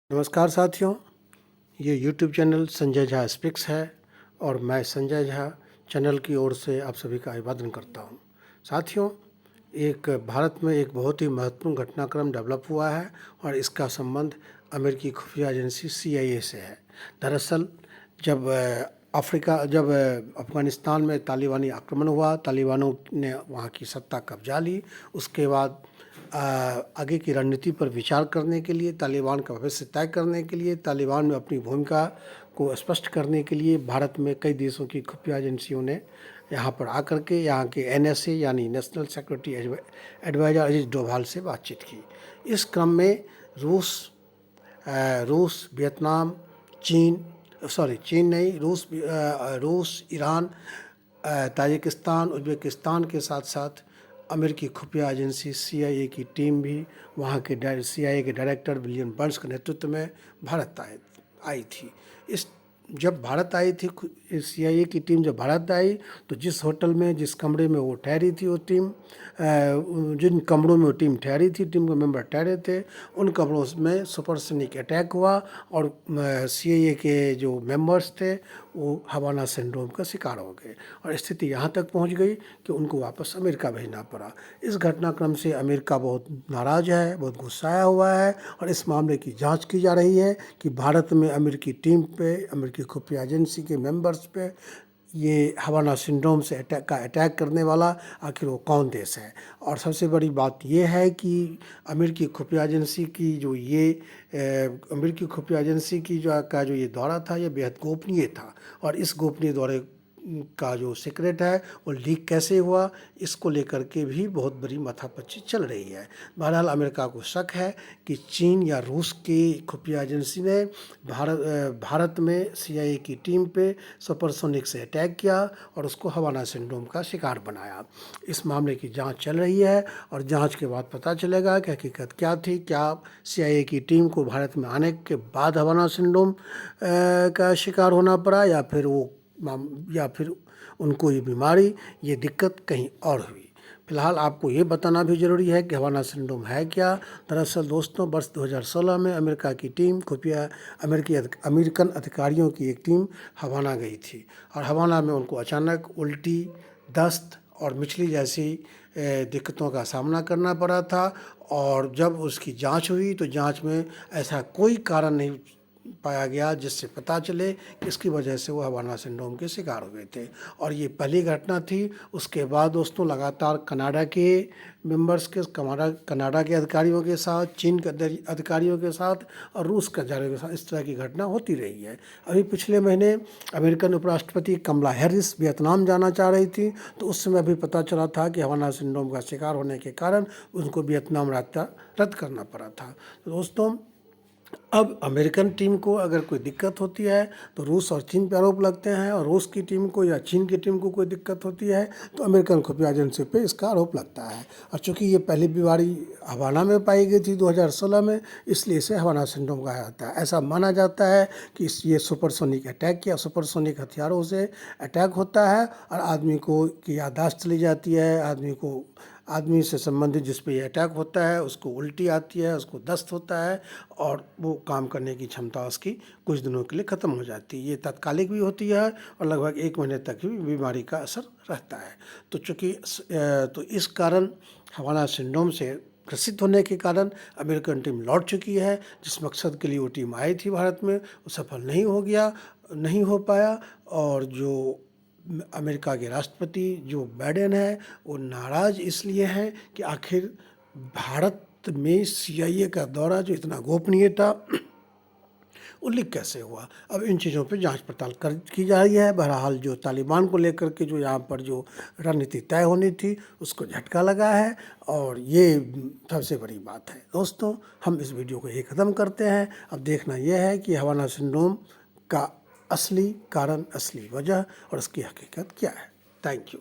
नमस्कार साथियों, ये YouTube channel Sanjay Jha speaks है और मैं संजय झा चैनल की ओर से आप सभी का अभिवादन करता हूँ। साथियों, भारत में एक बहुत ही महत्वपूर्ण घटनाक्रम डेवलप हुआ है और इसका संबंध अमेरिकी खुफिया एजेंसी CIA से है। दरअसल जब अफ़गानिस्तान में तालिबानी आक्रमण हुआ, तालिबानों ने वहाँ की सत्ता कब्जा ली, उसके बाद आगे की रणनीति पर विचार करने के लिए, तालिबान का भविष्य तय करने के लिए, तालिबान में अपनी भूमिका को स्पष्ट करने के लिए भारत में कई देशों की खुफिया एजेंसियों ने यहाँ पर आकर के यहाँ के NSA यानी national security adviser Ajit Doval से बातचीत की। इस क्रम में रूस, वियतनाम, रूस, ईरान, ताजिकिस्तान, उज़्बेकिस्तान के साथ साथ अमेरिकी खुफिया एजेंसी CIA की टीम भी वहाँ के CIA के डायरेक्टर विलियम बर्न्स के नेतृत्व में भारत आई थी। जब भारत आई थी, CIA की टीम जब भारत आई तो जिस होटल में, जिस कमरे में वो ठहरी थी, वो टीम, जिन कमरों में वो टीम ठहरी थी, टीम के मेंबर ठहरे थे, उन कमरों में सुपरसोनिक अटैक हुआ और CIA के जो मेंबर्स थे वो हवाना सिंड्रोम का शिकार हो गए और स्थिति यहाँ तक पहुँच गई कि उनको वापस अमेरिका भेजना पड़ा। इस घटनाक्रम से अमेरिका बहुत नाराज़ है, बहुत गुस्साया हुआ है और इस मामले की जांच की जा रही है कि भारत में अमेरिकी टीम पे, अमेरिकी खुफिया एजेंसी के मेंबर्स पे ये हवाना सिंड्रोम से अटैक करने वाला आखिर वो कौन देश है। और सबसे बड़ी बात ये है कि अमेरिकी खुफिया एजेंसी की जो ये दौरा था, ये बेहद गोपनीय था और इस गोपनीय दौरे का जो सीक्रेट है वो लीक कैसे हुआ, इसको लेकर के भी बहुत बड़ी माथापच्ची चल रही है। बहरहाल अमेरिका को शक है कि चीन या रूस की खुफिया एजेंसी ने भारत में CIA की टीम पे सुपरसोनिक से अटैक किया और उसको हवाना सिंड्रोम का शिकार बनाया। इस मामले की जांच चल रही है और जांच के बाद पता चलेगा कि हकीकत क्या थी। क्या CIA की टीम को भारत में आने के बाद हवाना सिंड्रोम का शिकार होना पड़ा या फिर उनको ये बीमारी, ये दिक्कत कहीं और हुई। फिलहाल आपको ये बताना भी ज़रूरी है कि हवाना सिंड्रोम है क्या। दरअसल दोस्तों, वर्ष 2016 में अमेरिका की टीम, अमेरिकन अधिकारियों की एक टीम हवाना गई थी और हवाना में उनको अचानक उल्टी, दस्त और मिचली जैसी दिक्कतों का सामना करना पड़ा था और जब उसकी जांच हुई तो जांच में ऐसा कोई कारण नहीं पाया गया जिससे पता चले कि इसकी वजह से वो हवाना सिंड्रोम के शिकार हो गए थे और ये पहली घटना थी। उसके बाद दोस्तों लगातार कनाडा के अधिकारियों के साथ, चीन के अधिकारियों के साथ और रूस के अधिकारियों के साथ इस तरह की घटना होती रही है। अभी पिछले महीने अमेरिकन उपराष्ट्रपति कमला हैरिस वियतनाम जाना चाह रही थी तो उस समय भी पता चला था कि हवाना सिंड्रोम का शिकार होने के कारण उनको वियतनाम यात्रा रद्द करना पड़ा था। तो दोस्तों, अब अमेरिकन टीम को अगर कोई दिक्कत होती है तो रूस और चीन पर आरोप लगते हैं और रूस की टीम को या चीन की टीम को कोई दिक्कत होती है तो अमेरिकन खुफिया एजेंसी पे इसका आरोप लगता है। और चूँकि ये पहली बीमारी हवाना में पाई गई थी 2016 में, इसलिए इसे हवाना सिंड्रोम कहा जाता है। ऐसा माना जाता है कि ये सुपरसोनिक अटैक या सुपरसोनिक हथियारों से अटैक होता है और आदमी को की याददाश्त चली जाती है, आदमी से संबंधित जिस पे ये अटैक होता है उसको उल्टी आती है, उसको दस्त होता है और वो काम करने की क्षमता उसकी कुछ दिनों के लिए ख़त्म हो जाती है। ये तात्कालिक भी होती है और लगभग 1 महीने तक भी बीमारी का असर रहता है। तो इस कारण हवाना सिंड्रोम से ग्रसित होने के कारण अमेरिकन टीम लौट चुकी है। जिस मकसद के लिए वो टीम आई थी भारत में, वो सफल नहीं हो पाया और जो अमेरिका के राष्ट्रपति जो बाइडेन है वो नाराज़ इसलिए हैं कि आखिर भारत में CIA का दौरा जो इतना गोपनीय था वो लीक कैसे हुआ। अब इन चीज़ों पे जांच पड़ताल की जा रही है। बहरहाल जो तालिबान को लेकर के जो यहाँ पर जो रणनीति तय होनी थी उसको झटका लगा है और ये सबसे बड़ी बात है। दोस्तों, हम इस वीडियो को यही ख़त्म करते हैं। अब देखना यह है कि हवाना सिंड्रोम का असली कारण, असली वजह और उसकी हकीकत क्या है। Thank you.